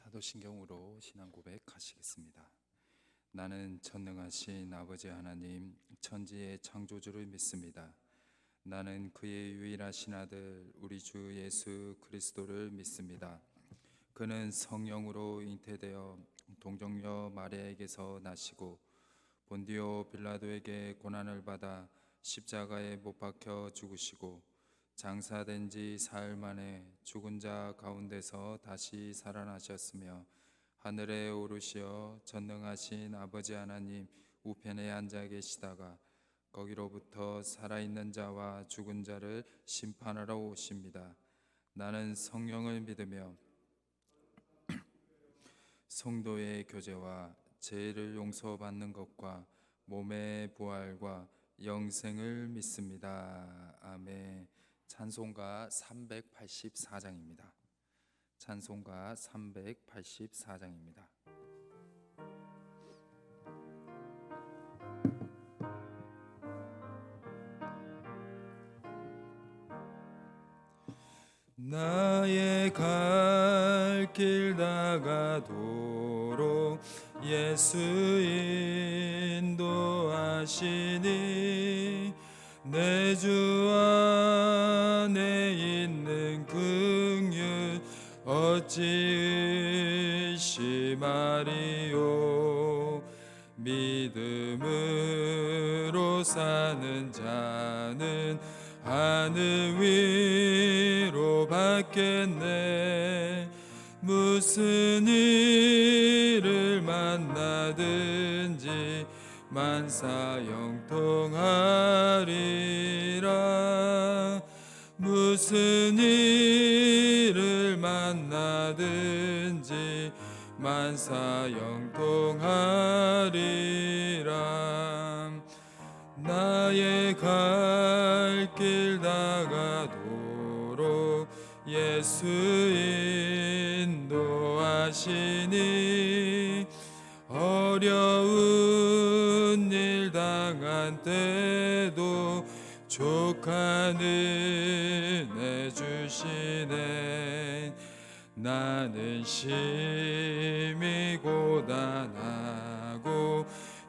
사도신경으로 신앙 고백하시겠습니다. 나는 전능하신 아버지 하나님 천지의 창조주를 믿습니다. 나는 그의 유일하신 아들 우리 주 예수 그리스도를 믿습니다. 그는 성령으로 잉태되어 동정녀 마리아에게서 나시고 본디오 빌라도에게 고난을 받아 십자가에 못 박혀 죽으시고 장사된 지 사흘 만에 죽은 자 가운데서 다시 살아나셨으며 하늘에 오르시어 전능하신 아버지 하나님 우편에 앉아 계시다가 거기로부터 살아있는 자와 죽은 자를 심판하러 오십니다. 나는 성령을 믿으며 성도의 교제와 죄를 용서받는 것과 몸의 부활과 영생을 믿습니다. 아멘. 찬송가 384장입니다. 찬송가 384장입니다. 나의 갈 길 다가도록 예수 인도하시니 내 주 안에 있는 긍휼 어찌 의심하리요. 믿음으로 사는 자는 하늘 위로 받겠네. 무슨 일을 만나든지 만사형통하리라. 무슨 일을 만나든지 만사형통하리라. 나의 갈 길 다가도록 예수 인도하시니 어려운 일 당한 때도 족한 은혜 주시네. 나는 심히 고단하고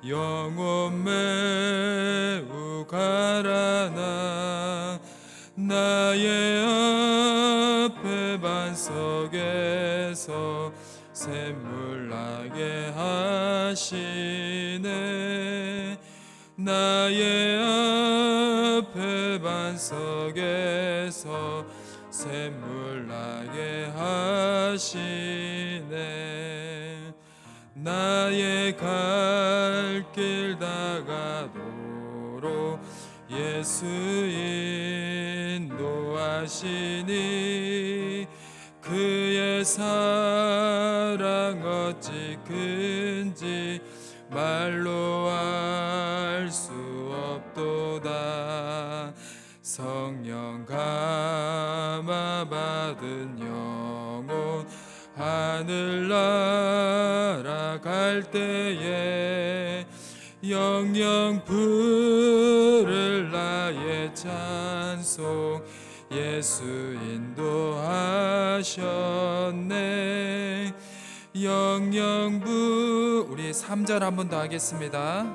영혼 매우 가라나 나의 앞에 반석에서 샘물 나게 하시네. 나의 앞에 반석에서 샘물 나게 하시네. 나의 갈 길 다가도록 예수 인도하시니 그의 사랑 어찌 큰지 말로 알 수 없도다. 성령 감화 받은 영혼 하늘 날아갈 때에 영영 부를 나의 찬송 예수 인도하셨네. 영영 부 우리 3절 한 번 더 하겠습니다.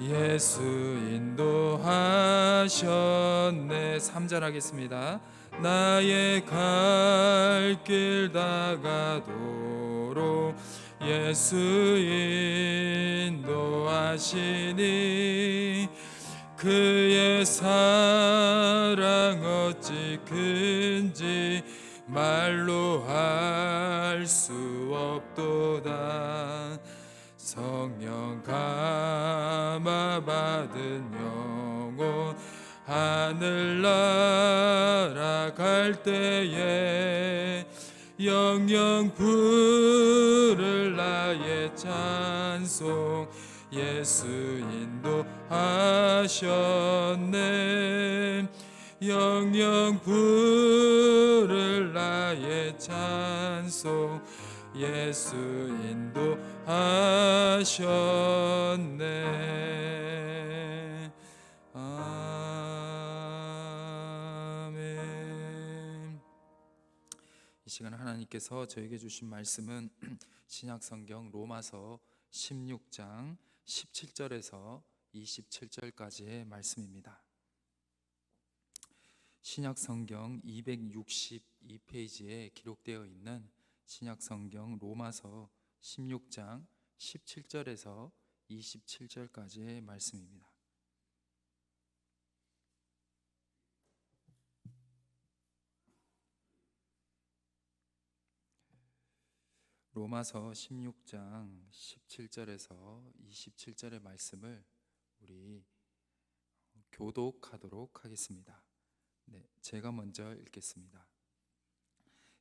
예수 인도하셨네. 3절 하겠습니다. 나의 갈 길 다가도록 예수 인도하시니 그의 사랑 어찌 큰지 말로 할 수 없도다. 성령 감화 받은 영혼 하늘 날아갈 때에 영영 부를 나의 찬송 예수 인도하셨네. 영영 부를 나의 찬송 예수 인도하셨네. 아멘. 이 시간 하나님께서 저에게 주신 말씀은 신약성경 로마서 16장 17절에서 27절까지의 말씀입니다. 신약성경 262페이지에 기록되어 있는 신약성경 로마서 16장 17절에서 27절까지의 말씀입니다. 로마서 16장 17절에서 27절의 말씀을 우리 교독하도록 하겠습니다. 제가 먼저 읽겠습니다.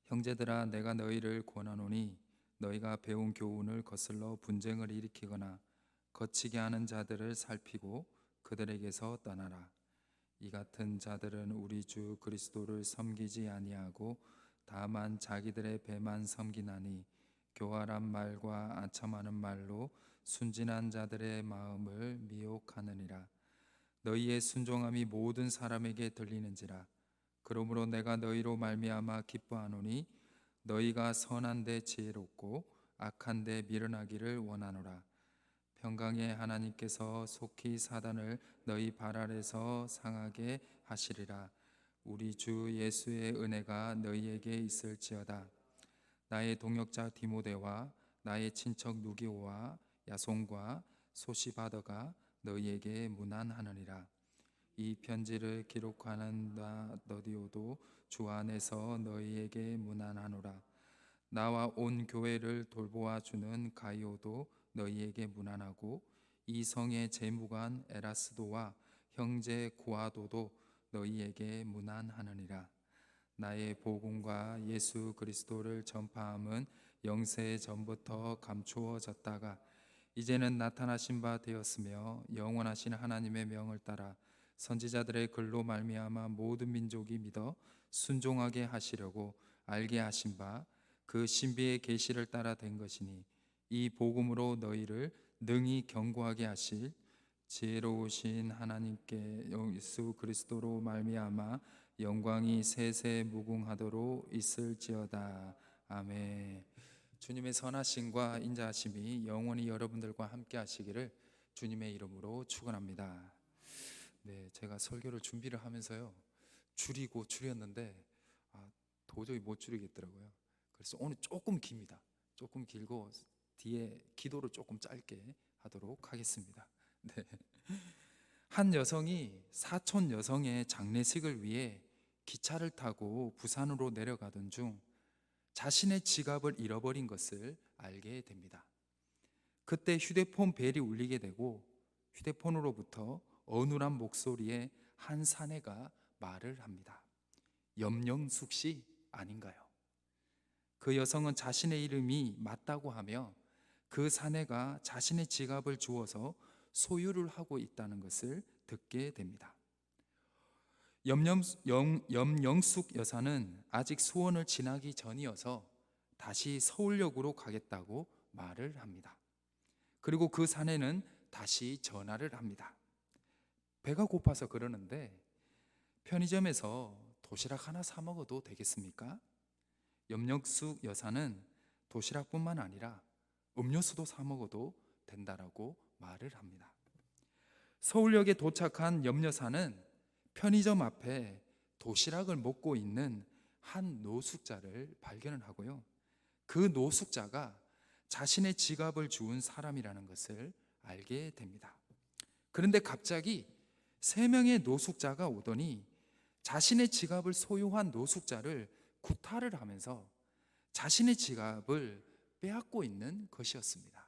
형제들아, 내가 너희를 권하노니 너희가 배운 교훈을 거슬러 분쟁을 일으키거나 거치게 하는 자들을 살피고 그들에게서 떠나라. 이 같은 자들은 우리 주 그리스도를 섬기지 아니하고 다만 자기들의 배만 섬기나니 교활한 말과 아첨하는 말로 순진한 자들의 마음을 미혹하느니라. 너희의 순종함이 모든 사람에게 들리는지라. 그러므로 내가 너희로 말미암아 기뻐하노니 너희가 선한 데 지혜롭고 악한 데 미련하기를 원하노라. 평강의 하나님께서 속히 사단을 너희 발 아래서 상하게 하시리라. 우리 주 예수의 은혜가 너희에게 있을지어다. 나의 동역자 디모데와 나의 친척 누기오와 야손과 소시바더가 너희에게 문안하느니라. 이 편지를 기록하는 나 너디오도 주 안에서 너희에게 문안하노라. 나와 온 교회를 돌보아 주는 가이오도 너희에게 문안하고 이 성의 재무관 에라스도와 형제 구아도도 너희에게 문안하느니라. 나의 복음과 예수 그리스도를 전파함은 영세 전부터 감추어졌다가 이제는 나타나신 바 되었으며 영원하신 하나님의 명을 따라 선지자들의 글로 말미암아 모든 민족이 믿어 순종하게 하시려고 알게 하신 바 그 신비의 계시를 따라 된 것이니 이 복음으로 너희를 능히 견고하게 하실 지혜로우신 하나님께 예수 그리스도로 말미암아 영광이 세세 무궁하도록 있을지어다. 아멘. 주님의 선하심과 인자하심이 영원히 여러분들과 함께 하시기를 주님의 이름으로 축원합니다. 제가 설교를 준비를 하면서요 줄였는데 도저히 못 줄이겠더라고요. 그래서 오늘 조금 깁니다. 조금 길고 뒤에 기도를 조금 짧게 하도록 하겠습니다. 한 여성이 사촌 여성의 장례식을 위해 기차를 타고 부산으로 내려가던 중 자신의 지갑을 잃어버린 것을 알게 됩니다. 그때 휴대폰 벨이 울리게 되고 휴대폰으로부터 어눌한 목소리의 한 사내가 말을 합니다. 염영숙 씨 아닌가요? 그 여성은 자신의 이름이 맞다고 하며 그 사내가 자신의 지갑을 주워서 소유를 하고 있다는 것을 듣게 됩니다. 염영숙 여사는 아직 수원을 지나기 전이어서 다시 서울역으로 가겠다고 말을 합니다. 그리고 그 사내는 다시 전화를 합니다. 배가 고파서 그러는데 편의점에서 도시락 하나 사 먹어도 되겠습니까? 염영숙 여사는 도시락뿐만 아니라 음료수도 사 먹어도 된다라고 말을 합니다. 서울역에 도착한 염 여사는 편의점 앞에 도시락을 먹고 있는 한 노숙자를 발견을 하고요. 그 노숙자가 자신의 지갑을 주운 사람이라는 것을 알게 됩니다. 그런데 갑자기 3명의 노숙자가 오더니 자신의 지갑을 소유한 노숙자를 구타를 하면서 자신의 지갑을 빼앗고 있는 것이었습니다.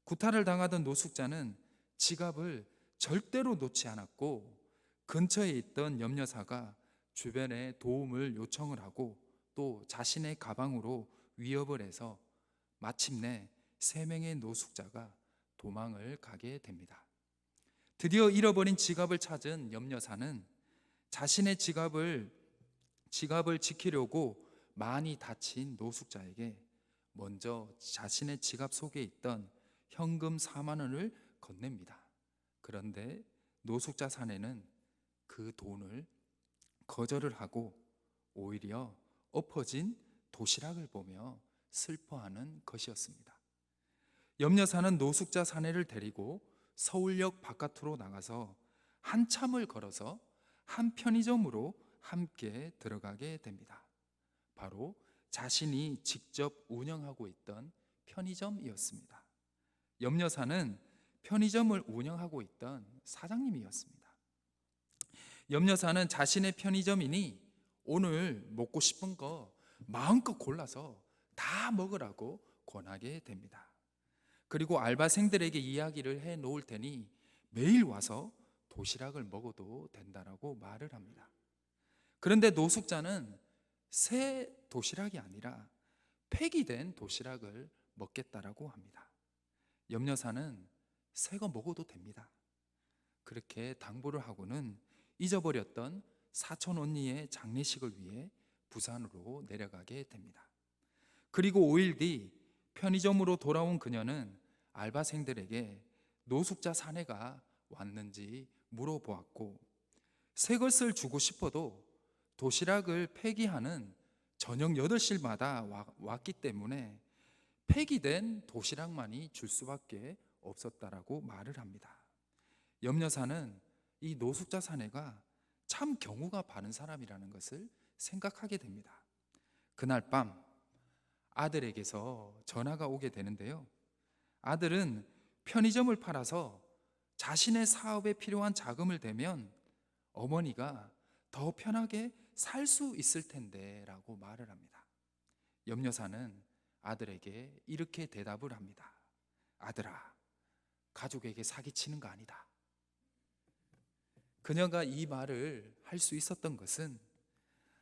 구타를 당하던 노숙자는 지갑을 절대로 놓지 않았고 근처에 있던 염 여사가 주변에 도움을 요청을 하고 또 자신의 가방으로 위협을 해서 마침내 3명의 노숙자가 도망을 가게 됩니다. 드디어 잃어버린 지갑을 찾은 염 여사는 자신의 지갑을 지키려고 많이 다친 노숙자에게 먼저 자신의 지갑 속에 있던 현금 4만 원을 건넵니다. 그런데 노숙자 사내는 그 돈을 거절을 하고 오히려 엎어진 도시락을 보며 슬퍼하는 것이었습니다. 염려사는 노숙자 사내를 데리고 서울역 바깥으로 나가서 한참을 걸어서 한 편의점으로 함께 들어가게 됩니다. 바로 자신이 직접 운영하고 있던 편의점이었습니다. 염려사는 편의점을 운영하고 있던 사장님이었습니다. 염려사는 자신의 편의점이니 오늘 먹고 싶은 거 마음껏 골라서 다 먹으라고 권하게 됩니다. 그리고 알바생들에게 이야기를 해 놓을 테니 매일 와서 도시락을 먹어도 된다라고 말을 합니다. 그런데 노숙자는 새 도시락이 아니라 폐기된 도시락을 먹겠다라고 합니다. 염려사는 새 거 먹어도 됩니다. 그렇게 당부를 하고는 잊어버렸던 사촌 언니의 장례식을 위해 부산으로 내려가게 됩니다. 그리고 5일 뒤 편의점으로 돌아온 그녀는 알바생들에게 노숙자 사내가 왔는지 물어보았고, 새 것을 주고 싶어도 도시락을 폐기하는 저녁 8시마다 왔기 때문에 폐기된 도시락만이 줄 수밖에 없었다라고 말을 합니다. 염려사는 이 노숙자 사내가 참 경우가 바른 사람이라는 것을 생각하게 됩니다. 그날 밤 아들에게서 전화가 오게 되는데요. 아들은 편의점을 팔아서 자신의 사업에 필요한 자금을 대면 어머니가 더 편하게 살 수 있을 텐데 라고 말을 합니다. 염려사는 아들에게 이렇게 대답을 합니다. 아들아, 가족에게 사기치는 거 아니다. 그녀가 이 말을 할 수 있었던 것은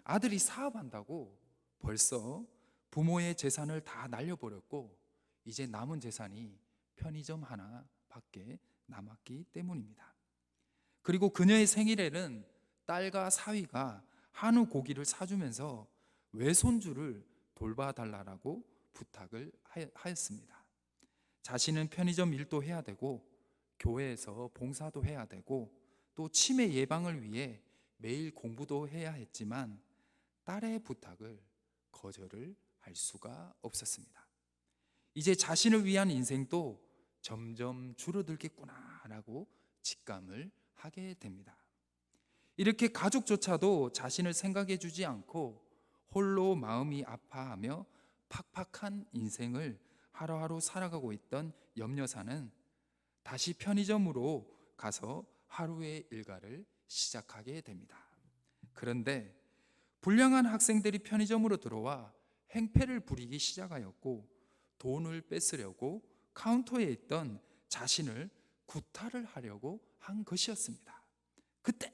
아들이 사업한다고 벌써 부모의 재산을 다 날려버렸고 이제 남은 재산이 편의점 하나밖에 남았기 때문입니다. 그리고 그녀의 생일에는 딸과 사위가 한우 고기를 사주면서 외손주를 돌봐달라고 부탁을 하였습니다. 자신은 편의점 일도 해야 되고 교회에서 봉사도 해야 되고 또 치매 예방을 위해 매일 공부도 해야 했지만 딸의 부탁을 거절을 할 수가 없었습니다. 이제 자신을 위한 인생도 점점 줄어들겠구나라고 직감을 하게 됩니다. 이렇게 가족조차도 자신을 생각해 주지 않고 홀로 마음이 아파하며 팍팍한 인생을 하루하루 살아가고 있던 염려사는 다시 편의점으로 가서 하루의 일과를 시작하게 됩니다. 그런데 불량한 학생들이 편의점으로 들어와 행패를 부리기 시작하였고 돈을 뺏으려고 카운터에 있던 자신을 구타를 하려고 한 것이었습니다. 그때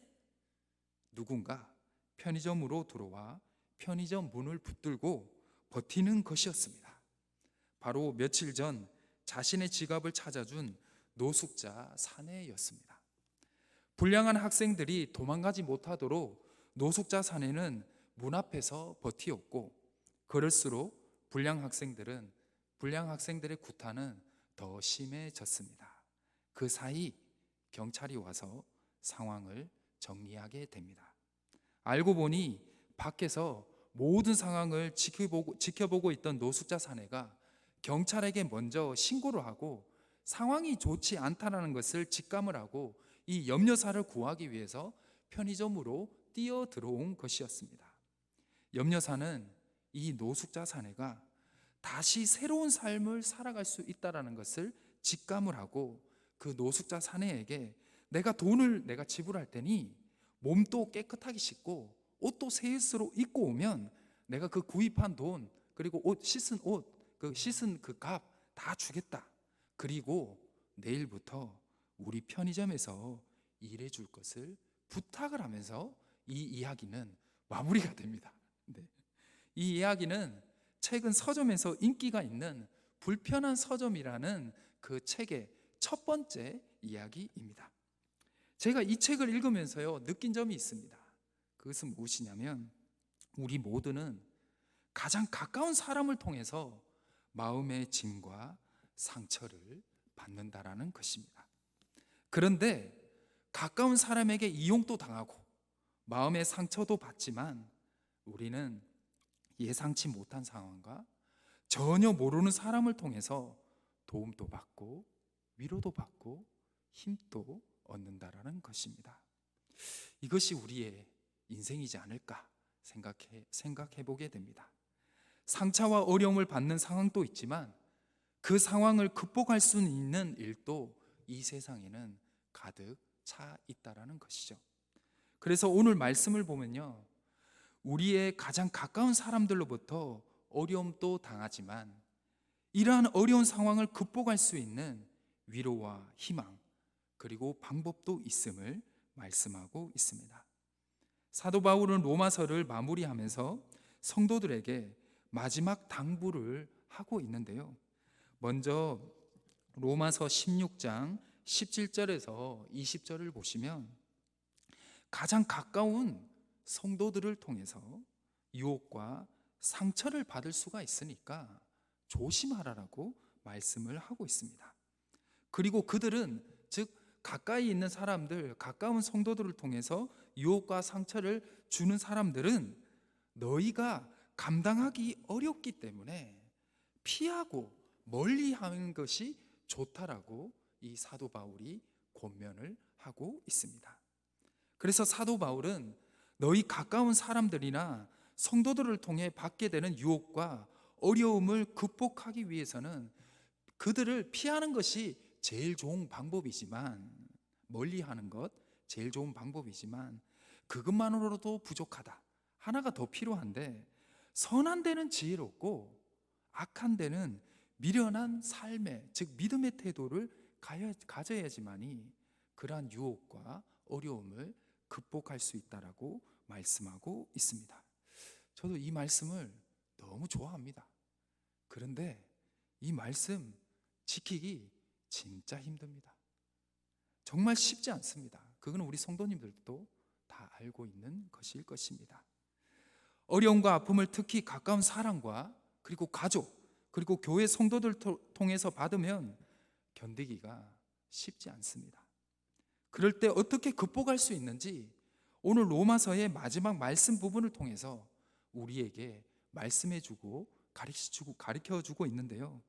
누군가 편의점으로 들어와 편의점 문을 붙들고 버티는 것이었습니다. 바로 며칠 전 자신의 지갑을 찾아준 노숙자 사내였습니다. 불량한 학생들이 도망가지 못하도록 노숙자 사내는 문 앞에서 버티었고, 그럴수록 불량 학생들의 구타는 더 심해졌습니다. 그 사이 경찰이 와서 상황을 정리하게 됩니다. 알고 보니 밖에서 모든 상황을 지켜보고 있던 노숙자 사내가 경찰에게 먼저 신고를 하고 상황이 좋지 않다는 것을 직감을 하고 이 염려사를 구하기 위해서 편의점으로 뛰어 들어온 것이었습니다. 염려사는 이 노숙자 사내가 다시 새로운 삶을 살아갈 수 있다는 것을 직감을 하고 그 노숙자 사내에게 내가 돈을 지불할 테니 몸도 깨끗하게 씻고 옷도 새 옷으로 입고 오면 내가 그 구입한 돈 그리고 씻은 그 값 다 주겠다. 그리고 내일부터 우리 편의점에서 일해 줄 것을 부탁을 하면서 이 이야기는 마무리가 됩니다. 네. 이 이야기는 최근 서점에서 인기가 있는 불편한 서점이라는 그 책의 첫 번째 이야기입니다. 제가 이 책을 읽으면서요 느낀 점이 있습니다. 그것은 무엇이냐면 우리 모두는 가장 가까운 사람을 통해서 마음의 짐과 상처를 받는다라는 것입니다. 그런데 가까운 사람에게 이용도 당하고 마음의 상처도 받지만 우리는 예상치 못한 상황과 전혀 모르는 사람을 통해서 도움도 받고 위로도 받고 힘도 얻는다라는 것입니다. 이것이 우리의 인생이지 않을까 생각해 보게 됩니다. 상처와 어려움을 받는 상황도 있지만 그 상황을 극복할 수 있는 일도 이 세상에는 가득 차 있다라는 것이죠. 그래서 오늘 말씀을 보면요, 우리의 가장 가까운 사람들로부터 어려움도 당하지만 이러한 어려운 상황을 극복할 수 있는 위로와 희망 그리고 방법도 있음을 말씀하고 있습니다. 사도 바울은 로마서를 마무리하면서 성도들에게 마지막 당부를 하고 있는데요, 먼저 로마서 16장 17절에서 20절을 보시면 가장 가까운 성도들을 통해서 유혹과 상처를 받을 수가 있으니까 조심하라라고 말씀을 하고 있습니다. 그리고 그들은, 즉 가까이 있는 사람들, 가까운 성도들을 통해서 유혹과 상처를 주는 사람들은 너희가 감당하기 어렵기 때문에 피하고 멀리 하는 것이 좋다라고 이 사도 바울이 권면을 하고 있습니다. 그래서 사도 바울은 너희 가까운 사람들이나 성도들을 통해 받게 되는 유혹과 어려움을 극복하기 위해서는 그들을 피하는 것이 제일 좋은 방법이지만, 멀리 하는 것 제일 좋은 방법이지만 그것만으로도 부족하다. 하나가 더 필요한데, 선한 데는 지혜롭고 악한 데는 미련한 삶의, 즉 믿음의 태도를 가져야지만이 그러한 유혹과 어려움을 극복할 수 있다라고 말씀하고 있습니다. 저도 이 말씀을 너무 좋아합니다. 그런데 이 말씀 지키기 진짜 힘듭니다. 정말 쉽지 않습니다. 그건 우리 성도님들도 다 알고 있는 것일 것입니다. 어려움과 아픔을 특히 가까운 사람과 그리고 가족 그리고 교회 성도들 통해서 받으면 견디기가 쉽지 않습니다. 그럴 때 어떻게 극복할 수 있는지 오늘 로마서의 마지막 말씀 부분을 통해서 우리에게 말씀해주고 가르쳐주고 있는데요,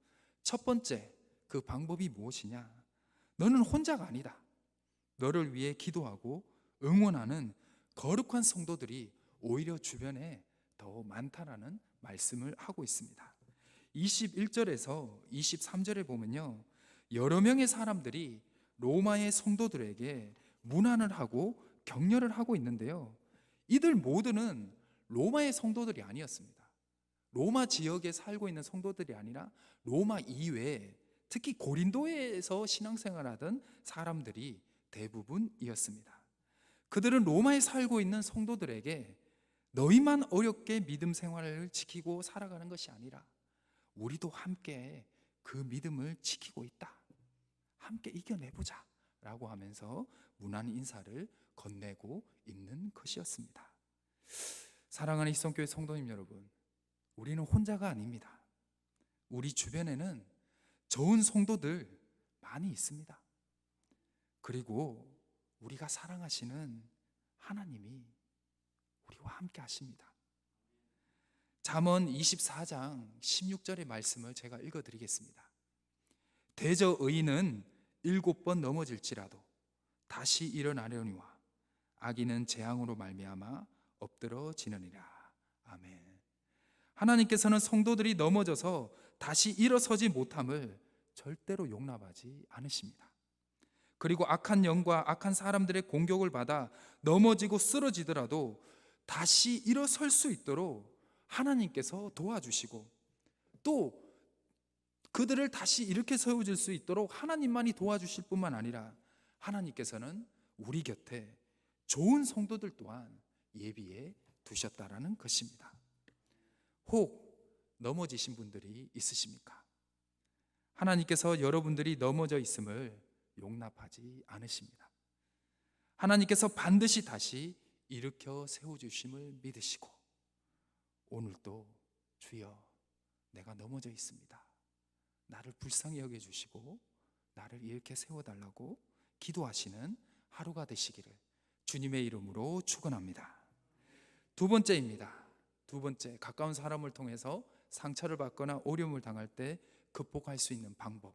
첫 번째 그 방법이 무엇이냐? 너는 혼자가 아니다. 너를 위해 기도하고 응원하는 거룩한 성도들이 오히려 주변에 더 많다라는 말씀을 하고 있습니다. 21절에서 23절에 보면요, 여러 명의 사람들이 로마의 성도들에게 문안을 하고 격려를 하고 있는데요, 이들 모두는 로마의 성도들이 아니었습니다. 로마 지역에 살고 있는 성도들이 아니라 로마 이외에, 특히 고린도에서 신앙생활하던 사람들이 대부분이었습니다. 그들은 로마에 살고 있는 성도들에게 너희만 어렵게 믿음 생활을 지키고 살아가는 것이 아니라 우리도 함께 그 믿음을 지키고 있다, 함께 이겨내보자 라고 하면서 문안 인사를 건네고 있는 것이었습니다. 사랑하는 희성교회 성도님 여러분, 우리는 혼자가 아닙니다. 우리 주변에는 좋은 성도들 많이 있습니다. 그리고 우리가 사랑하시는 하나님이 우리와 함께 하십니다. 잠언 24장 16절의 말씀을 제가 읽어드리겠습니다. 대저 의인은 7번 넘어질지라도 다시 일어나려니와 악인은 재앙으로 말미암아 엎드러지느니라. 아멘. 하나님께서는 성도들이 넘어져서 다시 일어서지 못함을 절대로 용납하지 않으십니다. 그리고 악한 영과 악한 사람들의 공격을 받아 넘어지고 쓰러지더라도 다시 일어설 수 있도록 하나님께서 도와주시고, 또 그들을 다시 일으켜 세워줄 수 있도록 하나님만이 도와주실 뿐만 아니라 하나님께서는 우리 곁에 좋은 성도들 또한 예비해 두셨다라는 것입니다. 혹 넘어지신 분들이 있으십니까? 하나님께서 여러분들이 넘어져 있음을 용납하지 않으십니다. 하나님께서 반드시 다시 일으켜 세워주심을 믿으시고, 오늘도 주여 내가 넘어져 있습니다, 나를 불쌍히 여겨주시고 나를 이렇게 세워달라고 기도하시는 하루가 되시기를 주님의 이름으로 축원합니다. 두 번째입니다. 두 번째, 가까운 사람을 통해서 상처를 받거나 어려움을 당할 때 극복할 수 있는 방법.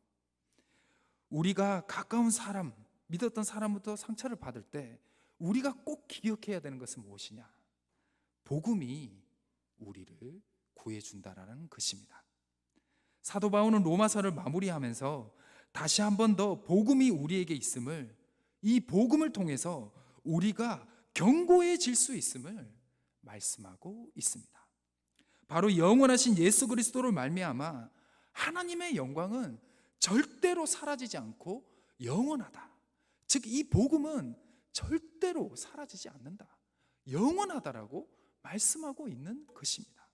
우리가 가까운 사람, 믿었던 사람부터 상처를 받을 때 우리가 꼭 기억해야 되는 것은 무엇이냐? 복음이 우리를 구해준다라는 것입니다. 사도 바울은 로마서를 마무리하면서 다시 한 번 더 복음이 우리에게 있음을, 이 복음을 통해서 우리가 견고해질 수 있음을 말씀하고 있습니다. 바로 영원하신 예수 그리스도를 말미암아 하나님의 영광은 절대로 사라지지 않고 영원하다. 즉 이 복음은 절대로 사라지지 않는다, 영원하다라고 말씀하고 있는 것입니다.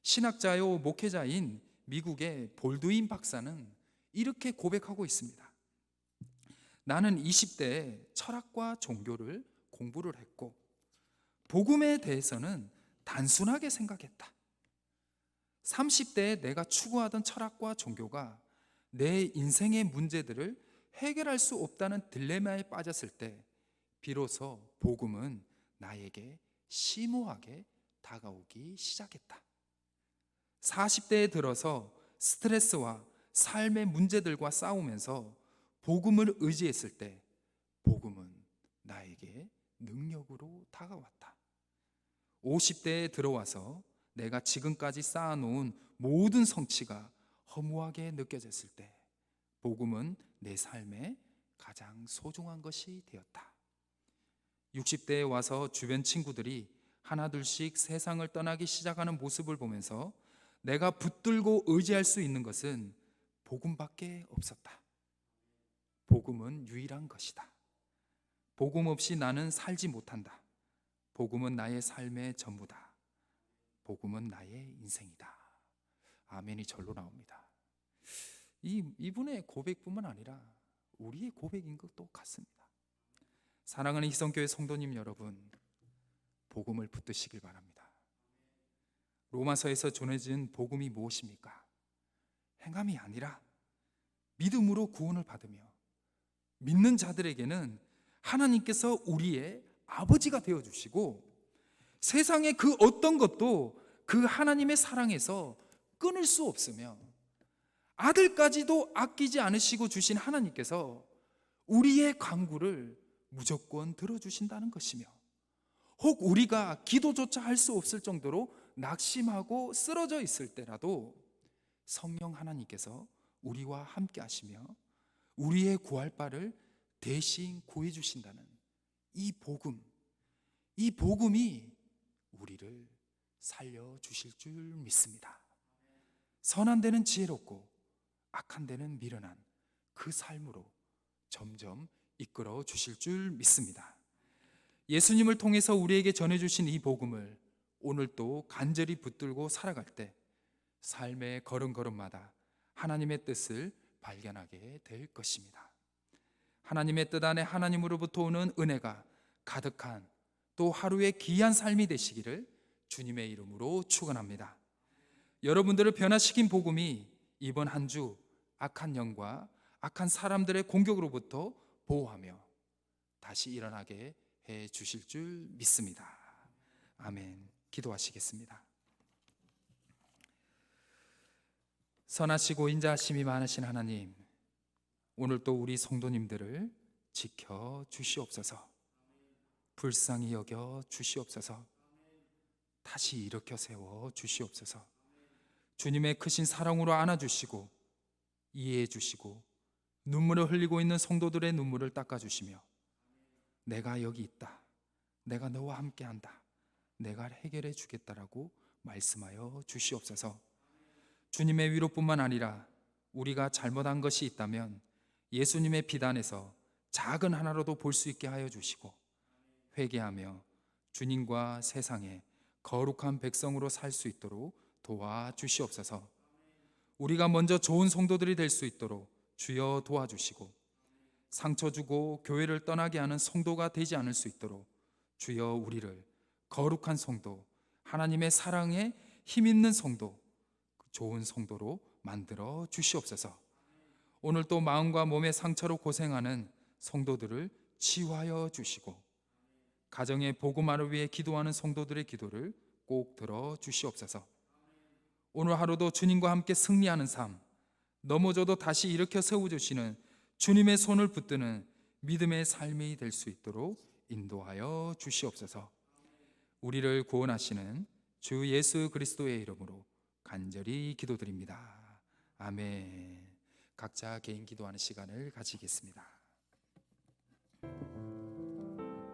신학자요 목회자인 미국의 볼드윈 박사는 이렇게 고백하고 있습니다. 나는 20대에 철학과 종교를 공부를 했고 복음에 대해서는 단순하게 생각했다. 30대에 내가 추구하던 철학과 종교가 내 인생의 문제들을 해결할 수 없다는 딜레마에 빠졌을 때 비로소 복음은 나에게 심오하게 다가오기 시작했다. 40대에 들어서 스트레스와 삶의 문제들과 싸우면서 복음을 의지했을 때 복음은 나에게 능력으로 다가왔다. 50대에 들어와서 내가 지금까지 쌓아놓은 모든 성취가 허무하게 느껴졌을 때 복음은 내 삶에 가장 소중한 것이 되었다. 60대에 와서 주변 친구들이 하나둘씩 세상을 떠나기 시작하는 모습을 보면서 내가 붙들고 의지할 수 있는 것은 복음밖에 없었다. 복음은 유일한 것이다. 복음 없이 나는 살지 못한다. 복음은 나의 삶의 전부다. 복음은 나의 인생이다. 아멘이 절로 나옵니다. 이분의 고백뿐만 아니라 우리의 고백인 것도 같습니다. 사랑하는 희성교회 성도님 여러분, 복음을 붙드시길 바랍니다. 로마서에서 전해진 복음이 무엇입니까? 행함이 아니라 믿음으로 구원을 받으며 믿는 자들에게는 하나님께서 우리의 아버지가 되어주시고 세상의 그 어떤 것도 그 하나님의 사랑에서 끊을 수 없으며 아들까지도 아끼지 않으시고 주신 하나님께서 우리의 간구를 무조건 들어주신다는 것이며 혹 우리가 기도조차 할 수 없을 정도로 낙심하고 쓰러져 있을 때라도 성령 하나님께서 우리와 함께 하시며 우리의 구할 바를 대신 구해 주신다는 이 복음, 이 복음이 우리를 살려주실 줄 믿습니다. 선한 데는 지혜롭고 악한 데는 미련한 그 삶으로 점점 이끌어 주실 줄 믿습니다. 예수님을 통해서 우리에게 전해주신 이 복음을 오늘 또 간절히 붙들고 살아갈 때 삶의 걸음걸음마다 하나님의 뜻을 발견하게 될 것입니다. 하나님의 뜻 안에 하나님으로부터 오는 은혜가 가득한 또 하루의 귀한 삶이 되시기를 주님의 이름으로 축원합니다. 여러분들을 변화시킨 복음이 이번 한 주 악한 영과 악한 사람들의 공격으로부터 보호하며 다시 일어나게 해 주실 줄 믿습니다. 아멘. 기도하시겠습니다. 선하시고 인자하심이 많으신 하나님, 오늘 또 우리 성도님들을 지켜 주시옵소서. 불쌍히 여겨 주시옵소서. 다시 일으켜 세워 주시옵소서. 주님의 크신 사랑으로 안아주시고 이해해 주시고 눈물을 흘리고 있는 성도들의 눈물을 닦아주시며 내가 여기 있다, 내가 너와 함께한다, 내가 해결해 주겠다라고 말씀하여 주시옵소서. 주님의 위로뿐만 아니라 우리가 잘못한 것이 있다면 예수님의 비단에서 작은 하나로도 볼 수 있게 하여 주시고 회개하며 주님과 세상에 거룩한 백성으로 살 수 있도록 도와주시옵소서. 우리가 먼저 좋은 성도들이 될 수 있도록 주여 도와주시고 상처 주고 교회를 떠나게 하는 성도가 되지 않을 수 있도록 주여 우리를 거룩한 성도, 하나님의 사랑에 힘있는 성도, 좋은 성도로 만들어 주시옵소서. 오늘 또 마음과 몸의 상처로 고생하는 성도들을 치유하여 주시고 가정의 복음화를 위해 기도하는 성도들의 기도를 꼭 들어 주시옵소서. 오늘 하루도 주님과 함께 승리하는 삶, 넘어져도 다시 일으켜 세워주시는 주님의 손을 붙드는 믿음의 삶이 될 수 있도록 인도하여 주시옵소서. 우리를 구원하시는 주 예수 그리스도의 이름으로 간절히 기도드립니다. 아멘. 각자 개인 기도하는 시간을 가지겠습니다.